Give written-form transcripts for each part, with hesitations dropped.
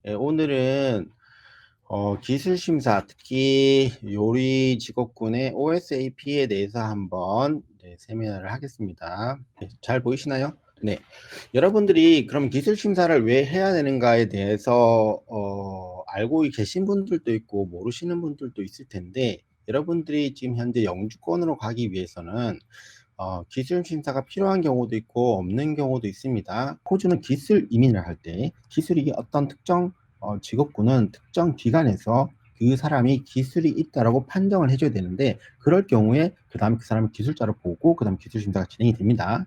네, 오늘은 기술심사, 특히 요리 직업군의 OSAP에 대해서 한번 세미나를 하겠습니다. 네, 잘 보이시나요? 네. 여러분들이 그럼 기술심사를 왜 해야 되는가에 대해서 알고 계신 분들도 있고 모르시는 분들도 있을 텐데, 여러분들이 지금 현재 영주권으로 가기 위해서는 기술 심사가 필요한 경우도 있고 없는 경우도 있습니다. 호주는 기술 이민을 할 때 기술이 어떤 특정 직업군은 특정 기관에서 그 사람이 기술이 있다라고 판정을 해줘야 되는데, 그럴 경우에 그 다음에 그 사람을 기술자로 보고 그 다음 기술 심사가 진행이 됩니다.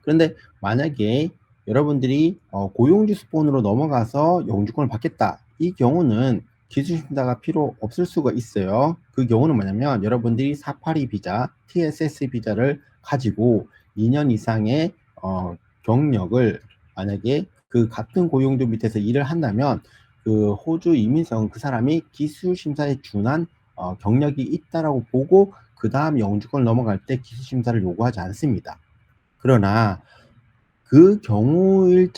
그런데 만약에 여러분들이 고용주 스폰으로 넘어가서 영주권을 받겠다, 이 경우는 기술심사가 필요 없을 수가 있어요. 그 경우는 뭐냐면, 여러분들이 482 비자, TSS 비자를 가지고 2년 이상의 경력을, 만약에 그 같은 고용주 밑에서 일을 한다면 그 호주 이민성 그 사람이 기술심사에 준한 경력이 있다라고 보고 그 다음 영주권을 넘어갈 때 기술심사를 요구하지 않습니다. 그러나 그 경우일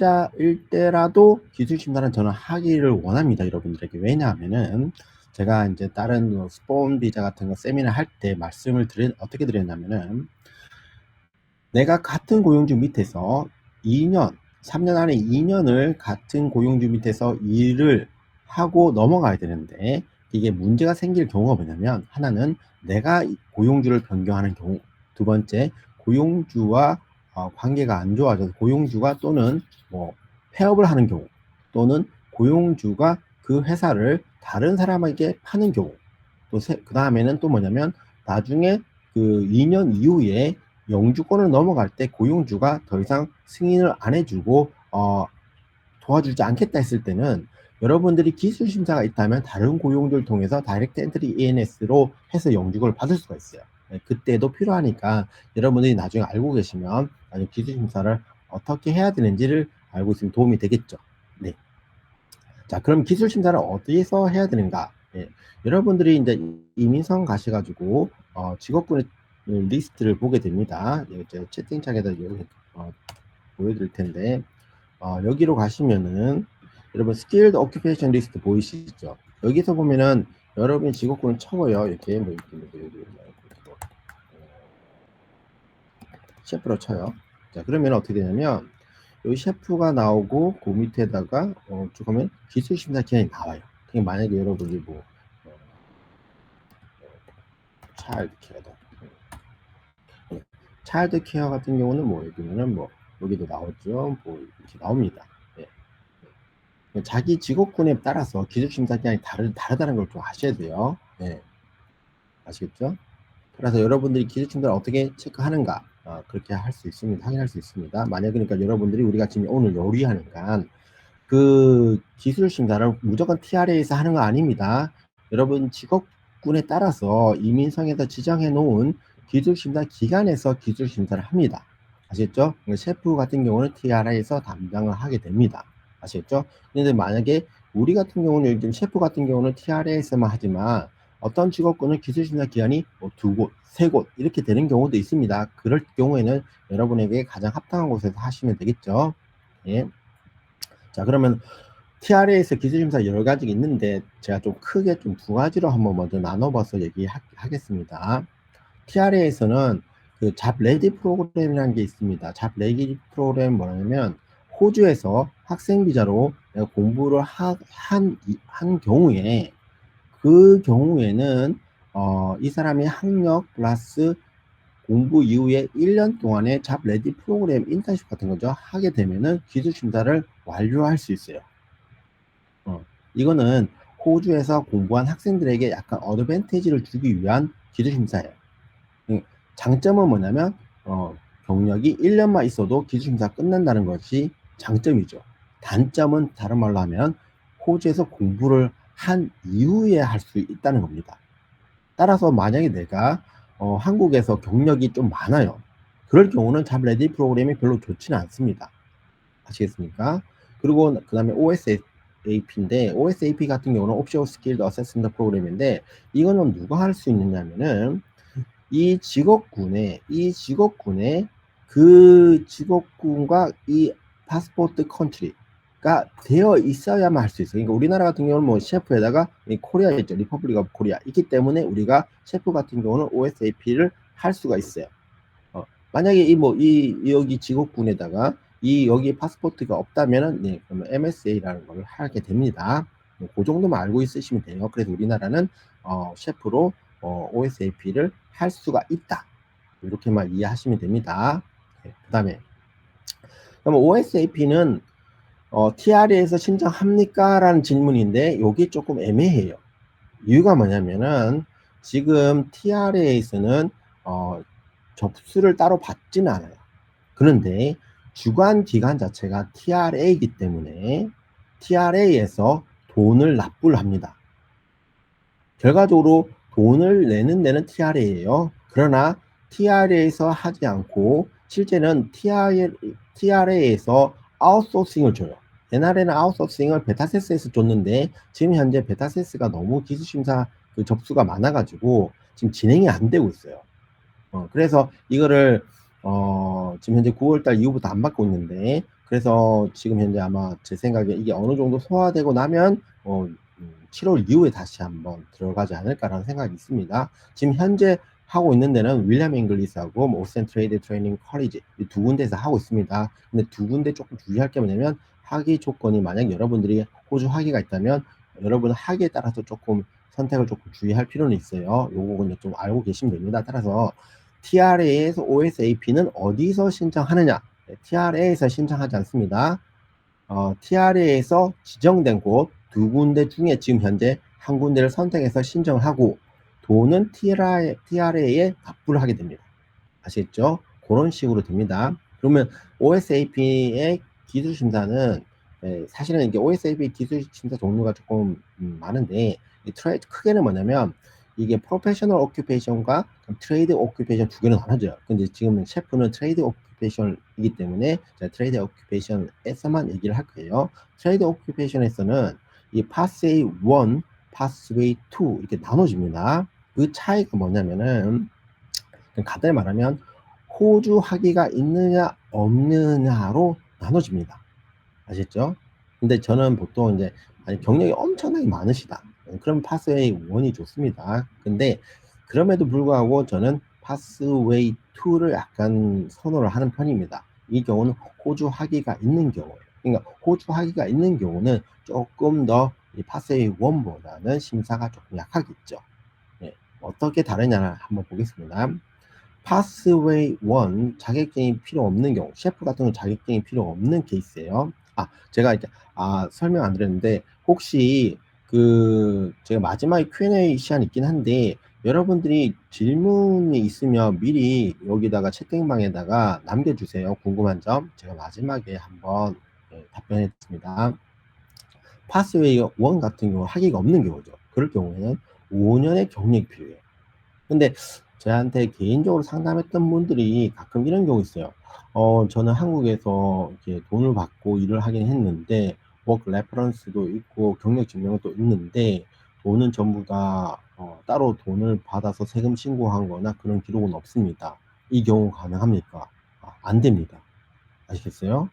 때라도 기술심사는 저는 하기를 원합니다, 여러분들에게. 왜냐하면은 제가 이제 다른 스폰 비자 같은 거 세미나 할 때 말씀을 어떻게 드렸냐면은, 내가 같은 고용주 밑에서 2년, 3년 안에 2년을 같은 고용주 밑에서 일을 하고 넘어가야 되는데, 이게 문제가 생길 경우가 뭐냐면, 하나는 내가 고용주를 변경하는 경우, 두 번째 고용주와 관계가 안 좋아져서 고용주가 또는 뭐 폐업을 하는 경우, 또는 고용주가 그 회사를 다른 사람에게 파는 경우, 또 그 다음에는 또 뭐냐면, 나중에 그 2년 이후에 영주권을 넘어갈 때 고용주가 더 이상 승인을 안 해주고 도와주지 않겠다 했을 때는, 여러분들이 기술 심사가 있다면 다른 고용주를 통해서 다이렉트 엔트리 ENS로 해서 영주권을 받을 수가 있어요. 네, 그때도 필요하니까 여러분들이 나중에 알고 계시면 나중에 기술 심사를 어떻게 해야 되는지를 알고 있으면 도움이 되겠죠. 네. 자, 그럼 기술 심사를 어디서 해야 되는가? 네. 여러분들이 이제 이민성 가셔가지고 직업군의 리스트를 보게 됩니다. 이제 채팅창에다 보여드릴 텐데, 여기로 가시면은 여러분 스킬드 오큐페이션 리스트 보이시죠? 여기서 보면은 여러분 직업군을 쳐요. 이렇게 뭐 셰프로 쳐요. 자, 그러면 어떻게 되냐면, 여기 셰프가 나오고 그 밑에다가 쭉 하면 기술 심사 기간이 나와요. 그러니까 만약에 여러분이 뭐 차일드 케어다. 차일드 케어 같은 경우는 뭐 여기면은 뭐 여기도 나오죠. 뭐 이렇게 나옵니다. 네. 자기 직업군에 따라서 기술 심사 기간이 다르다는 걸 좀 아셔야 돼요. 네. 아시겠죠? 그래서 여러분들이 기술 심사를 어떻게 체크하는가, 그렇게 할 수 있습니다. 확인할 수 있습니다. 만약 그러니까 여러분들이 우리가 지금 오늘 요리하니까 그 기술 심사를 무조건 TRA에서 하는 거 아닙니다. 여러분 직업군에 따라서 이민성에서 지정해 놓은 기술 심사 기관에서 기술 심사를 합니다. 아시겠죠? 셰프 같은 경우는 TRA에서 담당을 하게 됩니다. 아시겠죠? 근데 만약에 우리 같은 경우는 요즘 셰프 같은 경우는 TRA에서만 하지만, 어떤 직업군은 기술 심사 기관이 뭐 2곳, 3곳 이렇게 되는 경우도 있습니다. 그럴 경우에는 여러분에게 가장 합당한 곳에서 하시면 되겠죠. 예. 자, 그러면 TRA에서 기술심사 여러 가지가 있는데, 제가 좀 크게 좀 2가지로 한번 먼저 나눠봐서 얘기하겠습니다. TRA에서는 그 잡 레디 프로그램이라는 게 있습니다. 잡 레디 프로그램 뭐냐면, 호주에서 학생 비자로 내가 공부를 한 경우에, 그 경우에는 이 사람이 학력 플러스 공부 이후에 1년 동안의 잡 레디 프로그램 인턴십 같은 거죠. 하게 되면은 기술 심사를 완료할 수 있어요. 이거는 호주에서 공부한 학생들에게 약간 어드밴티지를 주기 위한 기술 심사예요. 장점은 뭐냐면 경력이 1년만 있어도 기술 심사 끝난다는 것이 장점이죠. 단점은 다른 말로 하면 호주에서 공부를 한 이후에 할 수 있다는 겁니다. 따라서 만약에 내가 한국에서 경력이 좀 많아요. 그럴 경우는 잡 레디 프로그램이 별로 좋지는 않습니다. 아시겠습니까? 그리고 그 다음에 OSAP인데, OSAP 같은 경우는 Offshore Skilled Assessment 프로그램인데, 이거는 누가 할 수 있느냐면은 이 직업군의 그 직업군과 이 파스포트 컨트리, 되어 있어야만 할 수 있어요. 그러니까 우리나라 같은 경우는 뭐 셰프에다가 이 코리아 있죠. 리퍼블릭 오브 코리아 있기 때문에 우리가 셰프 같은 경우는 OSAP를 할 수가 있어요. 만약에 이 여기 직업군에다가 여기 파스포트가 없다면은 네, 그러면 MSA라는 걸 하게 됩니다. 그 정도만 알고 있으시면 돼요. 그래서 우리나라는 셰프로 OSAP를 할 수가 있다. 이렇게만 이해하시면 됩니다. 네, 그다음에 그럼 OSAP는 TRA에서 신청합니까? 라는 질문인데 이게 조금 애매해요. 이유가 뭐냐면은 지금 TRA에서는 접수를 따로 받지는 않아요. 그런데 주관 기관 자체가 TRA이기 때문에 TRA에서 돈을 납부를 합니다. 결과적으로 돈을 내는 데는 TRA예요. 그러나 TRA에서 하지 않고 실제는 TRA에서 아웃소싱을 줘요. 옛날에는 아웃소싱을 베타세스에서 줬는데 지금 현재 베타세스가 너무 기술심사 그 접수가 많아가지고 지금 진행이 안 되고 있어요. 그래서 이거를 지금 현재 9월달 이후부터 안 받고 있는데 그래서 지금 현재 아마 제 생각에 이게 어느 정도 소화되고 나면 7월 이후에 다시 한번 들어가지 않을까라는 생각이 있습니다. 지금 현재 하고 있는 데는 윌리엄 잉글리스하고 오센 트레이드 트레이닝 커리지 이 두 군데에서 하고 있습니다. 근데 두 군데 조금 주의할 게 뭐냐면 학위 조건이 만약 여러분들이 호주 학위가 있다면 여러분 학위에 따라서 조금 선택을 조금 주의할 필요는 있어요. 요거는 좀 알고 계시면 됩니다. 따라서 TRA에서 OSAP는 어디서 신청하느냐? TRA에서 신청하지 않습니다. TRA에서 지정된 곳 두 군데 중에 지금 현재 한 군데를 선택해서 신청을 하고 돈은 TRA에 납부를 하게 됩니다. 아시겠죠? 그런 식으로 됩니다. 그러면 OSAP의 기술 심사는 사실은 이게 OSAP 기술 심사 종류가 조금 많은데 크게는 뭐냐면 이게 프로페셔널 오큐페이션과 트레이드 오큐페이션 두 개로 나눠져요. 근데 지금 셰프는 트레이드 오큐페이션이기 때문에 제가 트레이드 오큐페이션에서만 얘기를 할 거예요. 트레이드 오큐페이션에서는 이 파스웨이 1, 파스웨이 2 이렇게 나눠집니다. 그 차이가 뭐냐면은 간단히 말하면 호주 학위가 있느냐 없느냐로 나눠집니다. 아셨죠? 근데 저는 보통 이제 경력이 엄청나게 많으시다. 그럼 파스웨이 1이 좋습니다. 근데 그럼에도 불구하고 저는 파스웨이 2를 약간 선호를 하는 편입니다. 이 경우는 호주 학위가 있는 경우예요. 그러니까 호주 학위가 있는 경우는 조금 더 이 파스웨이 1보다는 심사가 조금 약하겠죠. 네. 어떻게 다르냐를 한번 보겠습니다. 파스웨이 1 자격증이 필요 없는 경우, 셰프 같은 경우 자격증이 필요 없는 케이스예요. 제가 이제 설명 안 드렸는데 혹시 제가 마지막에 Q&A 시간 있긴 한데 여러분들이 질문이 있으면 미리 여기다가 채팅방에다가 남겨주세요. 궁금한 점 제가 마지막에 한번 답변해 드립니다. 파스웨이 1 같은 경우 학위가 없는 경우죠. 그럴 경우에는 5년의 경력이 필요해요. 근데 저한테 개인적으로 상담했던 분들이 가끔 이런 경우 있어요. 저는 한국에서 이렇게 돈을 받고 일을 하긴 했는데, 워크 레퍼런스도 있고, 경력 증명도 있는데, 돈은 전부 다, 따로 돈을 받아서 세금 신고한 거나 그런 기록은 없습니다. 이 경우 가능합니까? 안 됩니다. 아시겠어요?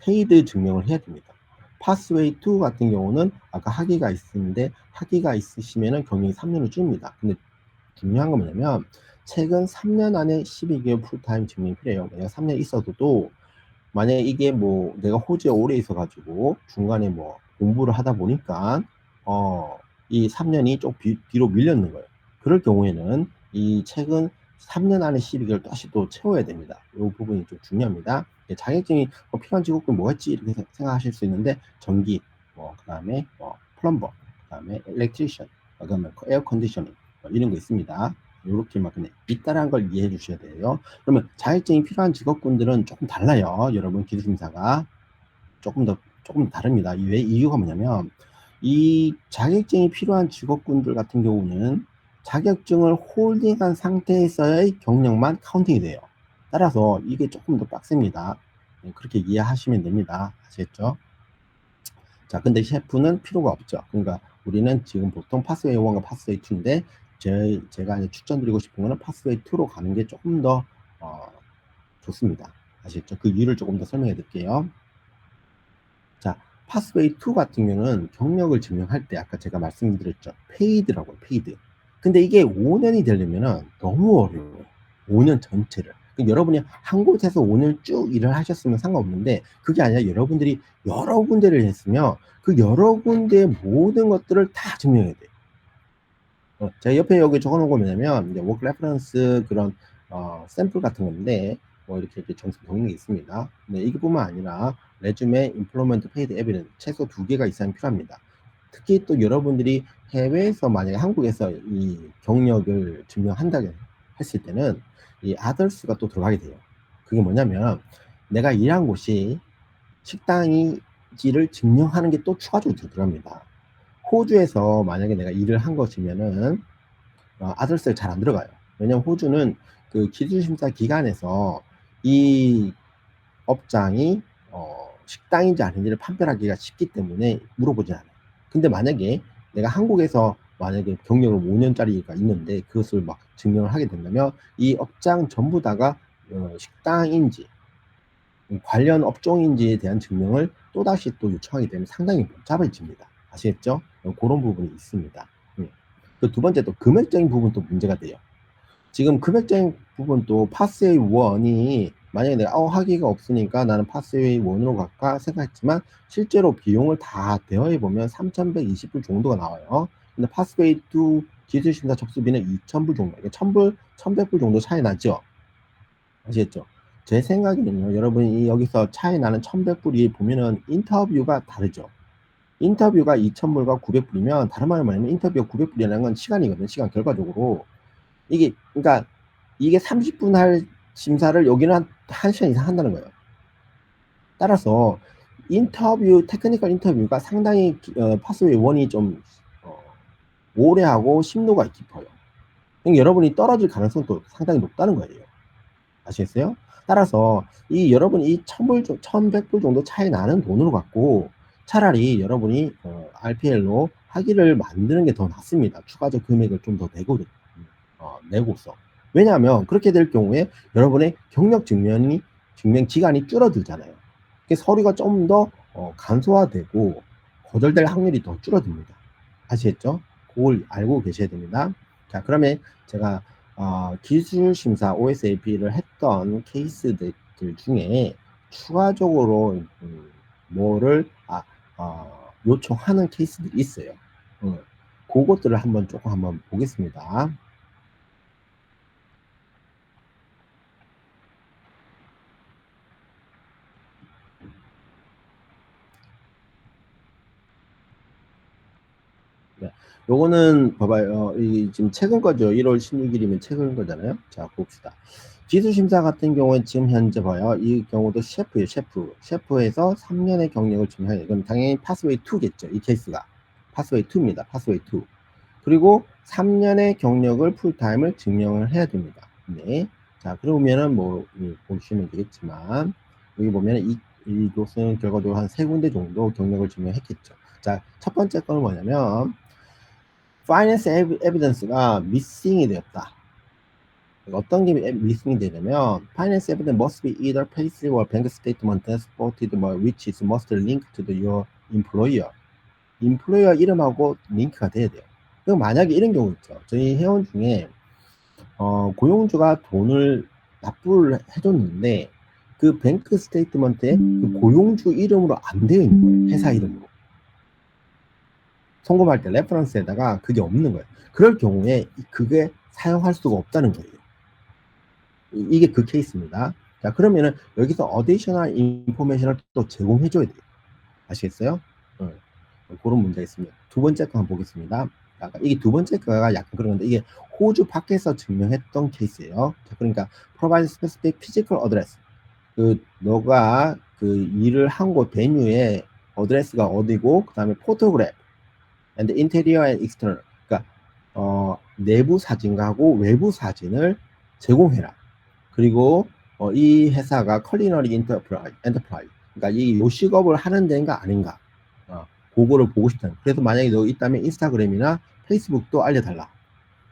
페이드 증명을 해야 됩니다. 파스웨이 2 같은 경우는 아까 학위가 있는데, 학위가 있으시면은 경력이 3년을 줍니다. 근데 중요한 건 뭐냐면 최근 3년 안에 12개월 풀타임 증명이 필요해요. 내가 3년 있어도 만약에 이게 뭐 내가 호주에 오래 있어가지고 중간에 뭐 공부를 하다 보니까 이 3년이 좀 뒤로 밀렸는 거예요. 그럴 경우에는 이 최근 3년 안에 12개월 다시 또 채워야 됩니다. 이 부분이 좀 중요합니다. 자격증이 필요한 직업군 뭐였지 이렇게 생각하실 수 있는데 전기, 그다음에 플럼버, 그다음에 일렉트리션, 그다음에 에어 컨디셔닝 이런 거 있습니다. 이렇게만 그냥 있다라는 걸 이해해 주셔야 돼요. 그러면 자격증이 필요한 직업군들은 조금 달라요. 여러분 기술심사가 조금 다릅니다. 왜 이유가 뭐냐면 이 자격증이 필요한 직업군들 같은 경우는 자격증을 홀딩한 상태에서의 경력만 카운팅이 돼요. 따라서 이게 조금 더 빡셉니다. 그렇게 이해하시면 됩니다. 아시겠죠? 자, 근데 셰프는 필요가 없죠. 그러니까 우리는 지금 보통 파스웨이 1과 파스웨이 2인데 제가 이제 추천드리고 싶은 거는 파스웨이 2로 가는 게 조금 더 좋습니다. 아시겠죠? 그 이유를 조금 더 설명해 드릴게요. 파스웨이 2 같은 경우는 경력을 증명할 때 아까 제가 말씀드렸죠. 페이드라고요, 페이드. 근데 이게 5년이 되려면은 너무 어려워요. 5년 전체를. 여러분이 한 곳에서 5년 쭉 일을 하셨으면 상관없는데 그게 아니라 여러분들이 여러 군데를 했으면 그 여러 군데의 모든 것들을 다 증명해야 돼요. 제가 옆에 여기 적어놓은 거 뭐냐면 이제 워크 레퍼런스 그런 샘플 같은 건데 뭐 이렇게 점수 적는 게 있습니다. 근데 이것뿐만 아니라 레주메, 임플로먼트, 페이드 에비던스 최소 2개가 이상 필요합니다. 특히 또 여러분들이 해외에서 만약에 한국에서 이 경력을 증명한다 했을 때는 이 아더스가 또 들어가게 돼요. 그게 뭐냐면 내가 일한 곳이 식당이지를 증명하는 게 또 추가적으로 들어갑니다. 호주에서 만약에 내가 일을 한 것이면은 아들세 잘 안 들어가요. 왜냐면 호주는 그 기술심사 기관에서 이 업장이 식당인지 아닌지를 판별하기가 쉽기 때문에 물어보지 않아요. 근데 만약에 내가 한국에서 만약에 경력을 5년짜리가 있는데 그것을 막 증명을 하게 된다면 이 업장 전부 다가 식당인지 관련 업종인지에 대한 증명을 또다시 또 요청하기 때문에 상당히 복잡해집니다. 아시겠죠? 그런 부분이 있습니다. 그 두 번째 또 금액적인 부분도 문제가 돼요. 지금 금액적인 부분 또 파스웨이 1이 만약에 내가 하기가 없으니까 나는 파스웨이 1으로 갈까 생각했지만 실제로 비용을 다 대여해보면 3,120불 정도가 나와요. 근데 파스웨이 2 기술심사 접수비는 2,000불 정도, 그러니까 1,000불, 1,100불 정도 차이 나죠? 아시겠죠? 제 생각에는요, 여러분이 여기서 차이 나는 1,100불이 보면은 인터뷰가 다르죠. 인터뷰가 2,000불과 900불이면 다른 말로 말하면 인터뷰가 900불이라는 건 시간이거든요. 시간 결과적으로. 그러니까 이게 30분 할 심사를 여기는 한 1시간 이상 한다는 거예요. 따라서 테크니컬 인터뷰가 상당히 파스웨이 1이 좀 오래 하고 심도가 깊어요. 그러니까 여러분이 떨어질 가능성도 상당히 높다는 거예요. 아시겠어요? 따라서 여러분이 이 1,000불, 1,100불 정도 차이 나는 돈으로 갖고 차라리 여러분이 RPL로 하기를 만드는 게 더 낫습니다. 추가적 금액을 좀 더 내고서. 왜냐하면 그렇게 될 경우에 여러분의 경력 증명 기간이 줄어들잖아요. 서류가 좀 더 간소화되고 거절될 확률이 더 줄어듭니다. 아시겠죠? 그걸 알고 계셔야 됩니다. 자, 그러면 제가 기술심사 OSAP를 했던 케이스들 중에 추가적으로 뭐를 요청하는 케이스들이 있어요. 그것들을 한번 보겠습니다. 네. 요거는 봐봐요. 지금 최근 거죠. 1월 16일이면 최근 거잖아요. 자, 봅시다. 기술심사 같은 경우에 지금 현재 봐요. 이 경우도 셰프예요. 셰프에서 3년의 경력을 증명해요. 이건 당연히 파스웨이 2겠죠. 이 케이스가. 파스웨이 2입니다. 파스웨이 2. 그리고 3년의 경력을 풀타임을 증명을 해야 됩니다. 네. 자, 그러면은 보시면 되겠지만, 여기 보면 이곳은 결과적으로 한 3군데 정도 경력을 증명했겠죠. 자, 첫 번째 거는 뭐냐면, 파이낸스 에비던스가 미싱이 되었다. 어떤 게 미싱이 되냐면 finance evidence must be either payslip or bank statement supported which is must link to your employer. employer 이름하고 링크가 돼야 돼요. 그럼 만약에 이런 경우 있죠. 저희 회원 중에 고용주가 돈을 납부를 해줬는데 그 뱅크 스테이트먼트에 그 고용주 이름으로 안 되어 있는 거예요. 회사 이름으로. 송금할 때 레퍼런스에다가 그게 없는 거예요. 그럴 경우에 그게 사용할 수가 없다는 거예요. 이게 그 케이스입니다. 자, 그러면은 여기서 어디셔널 인포메이션을 또 제공해줘야 돼요. 아시겠어요? 그런 문제가 있습니다. 두 번째 거 한번 보겠습니다. 이게 두 번째 거가 약간 그런 건데, 이게 호주 밖에서 증명했던 케이스예요. 자, 그러니까 provide specific physical address. 너가 일을 한 곳 베뉴의 어드레스가 어디고, 그 다음에 photograph and interior and external. 그러니까 내부 사진하고 외부 사진을 제공해라. 그리고 이 회사가 컬리너리 엔터프라이즈, 그러니까 이 요식업을 하는 데인가 아닌가, 그거를 보고 싶다는. 그래서 만약에 너 있다면 인스타그램이나 페이스북도 알려달라.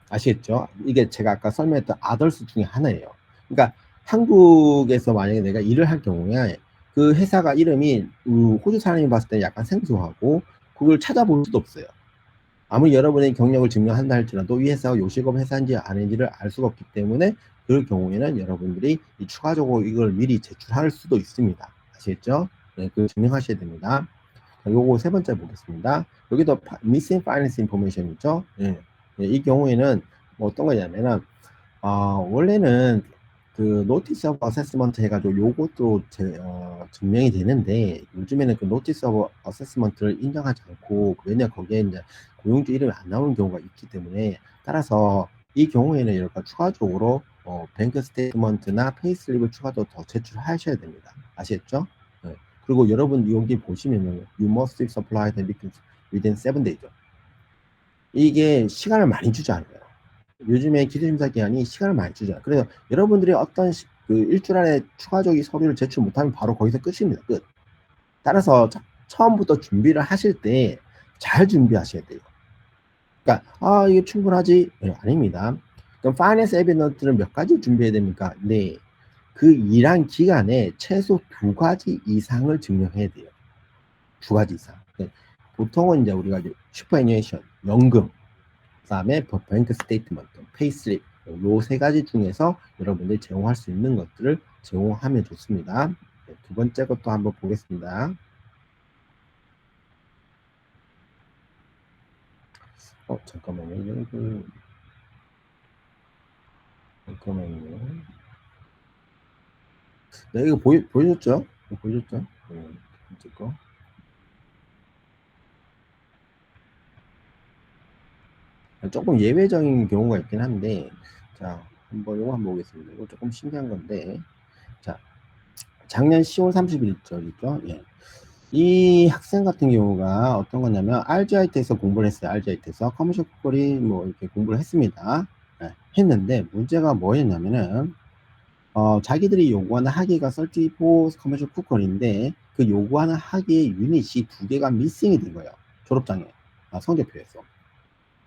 아시겠죠? 이게 제가 아까 설명했던 아더스 중에 하나예요. 그러니까 한국에서 만약에 내가 일을 할 경우에 그 회사가 이름이 호주 사람이 봤을 때 약간 생소하고 그걸 찾아볼 수도 없어요. 아무리 여러분의 경력을 증명한다 할지라도 이 회사가 요식업 회사인지 아닌지를 알 수가 없기 때문에 그럴 경우에는 여러분들이 추가적으로 이걸 미리 제출할 수도 있습니다. 아시겠죠? 네, 그걸 증명하셔야 됩니다. 요거 세 번째 보겠습니다. 여기도 missing finance information 있죠? 예. 예, 이 경우에는 뭐 어떤 거냐면은 원래는 그 노티스 오브 어세스먼트 해가지고 요것도 증명이 되는데 요즘에는 그 노티스 오브 어세스먼트를 인정하지 않고 왜냐 거기에 이제 고용주 이름이 안 나오는 경우가 있기 때문에 따라서 이 경우에는 이렇게 추가적으로 뱅크 스테이트먼트나 페이슬립을 추가적으로 더 제출하셔야 됩니다. 아시겠죠? 네. 그리고 여러분 여기 보시면은 you must supply the within 7 days. 이게 시간을 많이 주지 않아요. 요즘에 기술심사 기한이 시간을 많이 주죠. 그래서 여러분들이 어떤 그 일주일 안에 추가적인 서류를 제출 못하면 바로 거기서 끝입니다. 끝. 따라서 처음부터 준비를 하실 때 잘 준비하셔야 돼요. 그러니까 이게 충분하지? 네, 아닙니다. 그럼 파이낸스 에비던스는 몇 가지 준비해야 됩니까? 네. 그 일한 기간에 최소 2가지 이상을 증명해야 돼요. 2가지 이상. 네. 보통은 이제 우리가 슈퍼애니메이션, 연금, 그다음에 뱅크 스테이트먼트, 페이슬립 요 3가지 중에서 여러분들이 제공할 수 있는 것들을 제공하면 좋습니다. 네, 두 번째 것도 한번 보겠습니다. 잠깐만요. 잠깐만요. 네, 이거 보여줬죠? 보여줬죠? 네, 번째 거. 조금 예외적인 경우가 있긴 한데, 자, 이거 한번 보겠습니다. 이거 조금 신기한 건데, 자, 작년 10월 30일 있죠? 예. 이 학생 같은 경우가 어떤 거냐면, RGIT에서 공부를 했어요. RGIT에서. 커머셜 쿠커리 뭐 이렇게 공부를 했습니다. 예, 했는데, 문제가 뭐였냐면은, 자기들이 요구하는 학위가 34 커머셜 쿠커리인데, 그 요구하는 학위의 유닛이 2개가 미싱이 된 거예요. 졸업장에. 성적표에서.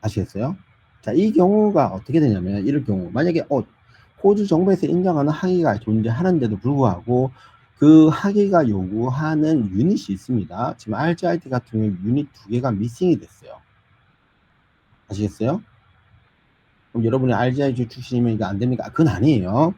아시겠어요? 자, 이 경우가 어떻게 되냐면 이럴 경우 만약에 호주 정부에서 인정하는 학위가 존재하는데도 불구하고 그 학위가 요구하는 유닛이 있습니다. 지금 RGIT 같은 경우 유닛 2개가 미싱이 됐어요. 아시겠어요? 그럼 여러분이 RGIT 출신이면 이거 안 됩니까? 그건 아니에요.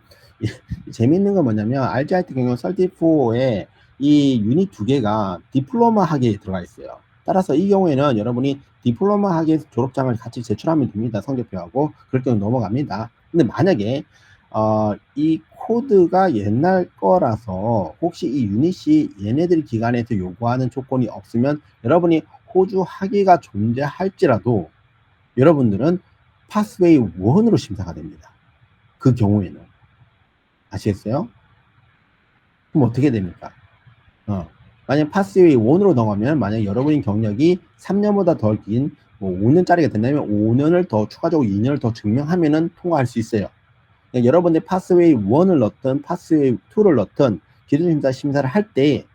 재밌는 건 뭐냐면 RGIT 경우 34에 이 유닛 2개가 디플로마 학위에 들어가 있어요. 따라서 이 경우에는 여러분이 디플로마 학위 졸업장을 같이 제출하면 됩니다. 성적표하고. 그럴 경우 넘어갑니다. 근데 만약에 이 코드가 옛날 거라서 혹시 이 유닛이 얘네들 기관에서 요구하는 조건이 없으면 여러분이 호주 학위가 존재할지라도 여러분들은 파스웨이 1으로 심사가 됩니다. 그 경우에는. 아시겠어요? 그럼 어떻게 됩니까? 만약 파스웨이 1으로 넘어가면 만약 여러분의 경력이 3년보다 더 긴 뭐 5년짜리가 된다면 5년을 더 추가적으로 2년을 더 증명하면은 통과할 수 있어요. 그러니까 여러분들 파스웨이 1을 넣든 파스웨이 2를 넣든 기술심사 심사를 할 때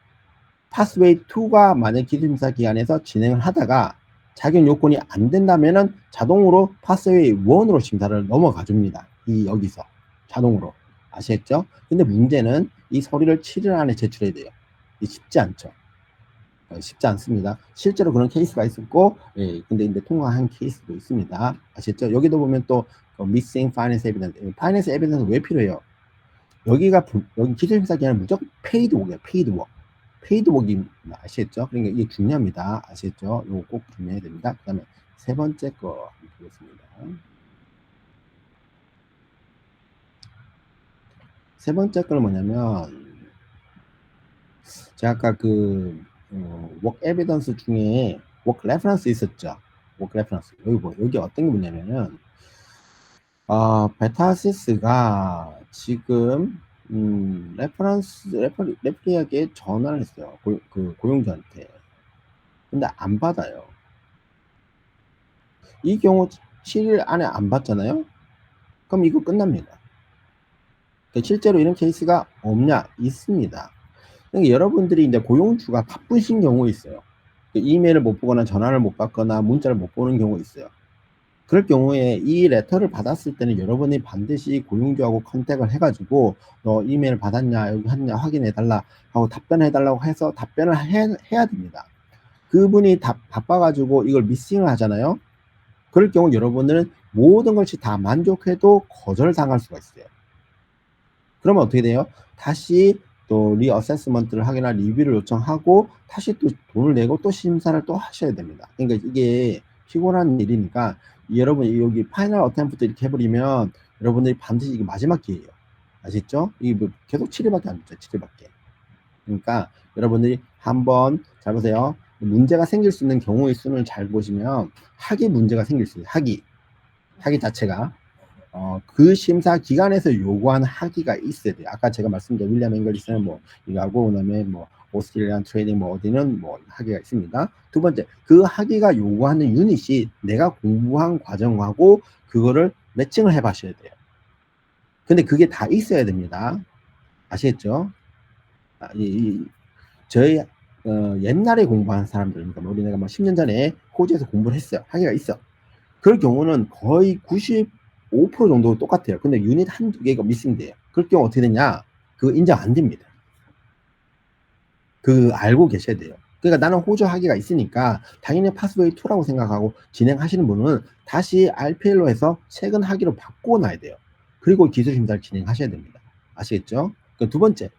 파스웨이 2가 만약 기술심사 기간에서 진행을 하다가 자격 요건이 안 된다면은 자동으로 파스웨이 1으로 심사를 넘어가 줍니다. 여기서 자동으로. 아시겠죠? 근데 문제는 이 서류를 7일 안에 제출해야 돼요. 쉽지 않죠. 쉽지 않습니다. 실제로 그런 케이스가 있었고, 예, 근데 통과한 케이스도 있습니다. 아시겠죠? 여기도 보면 또 missing finance evidence, finance evidence 왜 필요해요? 여기 기술심사 기간은 무조건 paid work이에요. paid work. 페이드 work이 아시겠죠? 그러니까 이게 중요합니다. 아시겠죠? 이거 꼭 중요해야 됩니다. 그 다음에 세 번째 거 보겠습니다. 세 번째 거는 뭐냐면 제가 아까 work evidence 중에 work reference 있었죠. work reference. 여기 어떤 게 뭐냐면은 베타시스가 지금 레프리에게 전화를 했어요. 고용주한테. 근데 안 받아요. 이 경우 7일 안에 안 받잖아요? 그럼 이거 끝납니다. 실제로 이런 케이스가 없냐? 있습니다. 그러니까 여러분들이 이제 고용주가 바쁘신 경우 있어요. 이메일을 못 보거나 전화를 못 받거나 문자를 못 보는 경우 있어요. 그럴 경우에 이 레터를 받았을 때는 여러분이 반드시 고용주하고 컨택을 해가지고 너 이메일 받았냐 여기 했냐 확인해 달라 하고 답변해 달라고 해서 답변을 해야 됩니다. 그분이 바빠가지고 이걸 미싱을 하잖아요. 그럴 경우 여러분들은 모든 것이 다 만족해도 거절당할 수가 있어요. 그러면 어떻게 돼요? 다시 또 리어세스먼트를 하거나 리뷰를 요청하고 다시 또 돈을 내고 또 심사를 또 하셔야 됩니다. 그러니까 이게 피곤한 일이니까 여러분 여기 파이널 어템프트 이렇게 해버리면 여러분들이 반드시 이게 마지막 기회예요. 아시죠? 이게 뭐 계속 7일밖에 안 됐죠. 7일밖에. 그러니까 여러분들이 한번 잘 보세요. 문제가 생길 수 있는 경우의 수는 잘 보시면 학위 문제가 생길 수 있어요. 학위 자체가 그 심사 기관에서 요구하는 학위가 있어야 돼요. 아까 제가 말씀드린 윌리엄 앵글리스는 뭐 이거하고 그다음에 뭐 오스트레일리안 트레이딩 뭐 어디는 뭐 학위가 있습니다. 두 번째, 그 학위가 요구하는 유닛이 내가 공부한 과정하고 그거를 매칭을 해봐셔야 돼요. 근데 그게 다 있어야 됩니다. 아시겠죠? 저희 옛날에 공부한 사람들, 그러니까 우리네가 뭐 10년 전에 호주에서 공부를 했어요. 학위가 있어. 그럴 경우는 거의 95% 정도 똑같아요. 근데 유닛 한두 개가 미싱돼요. 그럴 경우 어떻게 되냐? 그거 인정 안 됩니다. 그 알고 계셔야 돼요. 그러니까 나는 호주 학위가 있으니까 당연히 파스웨이 2라고 생각하고 진행하시는 분은 다시 RPL로 해서 최근 학위로 바꿔놔야 돼요. 그리고 기술 심사를 진행하셔야 됩니다. 아시겠죠? 두 번째,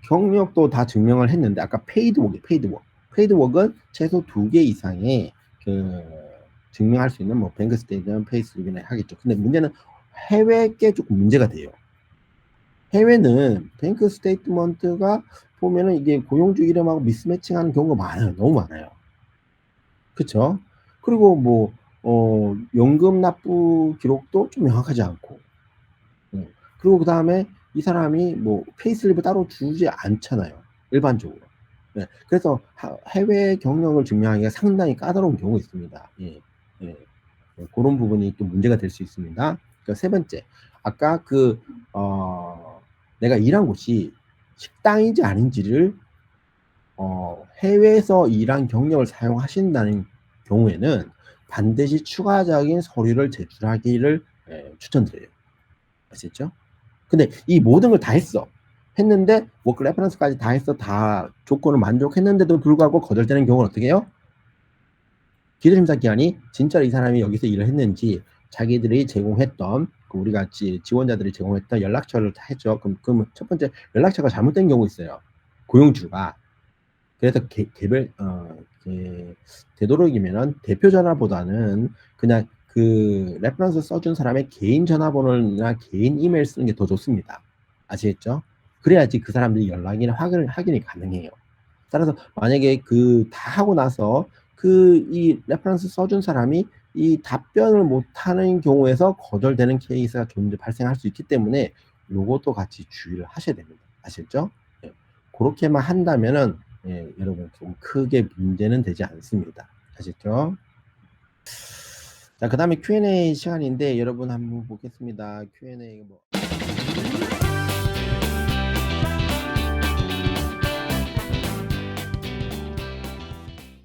경력도 다 증명을 했는데 아까 페이드웍은 최소 2개 이상의 그 증명할 수 있는 뭐 뱅크 스테이트는 페이스북이나 하겠죠. 근데 문제는 해외 게 조금 문제가 돼요. 해외는 뱅크 스테이트먼트가 보면은 이게 고용주 이름하고 미스매칭하는 경우가 많아요. 너무 많아요. 그쵸? 그리고 뭐 연금 납부 기록도 좀 명확하지 않고, 그리고 그 다음에 이 사람이 뭐 페이슬립을 따로 주지 않잖아요. 일반적으로. 네. 그래서 해외 경력을 증명하기가 상당히 까다로운 경우가 있습니다. 예. 예. 그런 부분이 또 문제가 될 수 있습니다. 그러니까 세 번째, 아까 내가 일한 곳이 식당인지 아닌지를 해외에서 일한 경력을 사용하신다는 경우에는 반드시 추가적인 서류를 제출하기를 추천드려요. 아시겠죠? 근데 이 모든 걸 다 했는데 워크 레퍼런스까지 다 했어. 다 조건을 만족했는데도 불구하고 거절되는 경우는 어떻게 해요? 기술심사 기관이 진짜로 이 사람이 여기서 일을 했는지 자기들이 제공했던 우리가 지원자들이 제공했던 연락처를 다 했죠. 그럼 첫 번째 연락처가 잘못된 경우 있어요. 고용주가. 그래서 되도록이면은 대표 전화보다는 그냥 그 레퍼런스 써준 사람의 개인 전화번호나 개인 이메일 쓰는 게 더 좋습니다. 아시겠죠? 그래야지 그 사람들이 연락이나 확인이 가능해요. 따라서 만약에 다 하고 나서 이 레퍼런스 써준 사람이 이 답변을 못하는 경우에서 거절되는 케이스가 좀 발생할 수 있기 때문에 요것도 같이 주의를 하셔야 됩니다. 아시겠죠? 네. 그렇게만 한다면은 여러분 좀 크게 문제는 되지 않습니다. 아시죠? 자, 그 다음에 Q&A 시간인데 여러분 한번 보겠습니다. Q&A 뭐.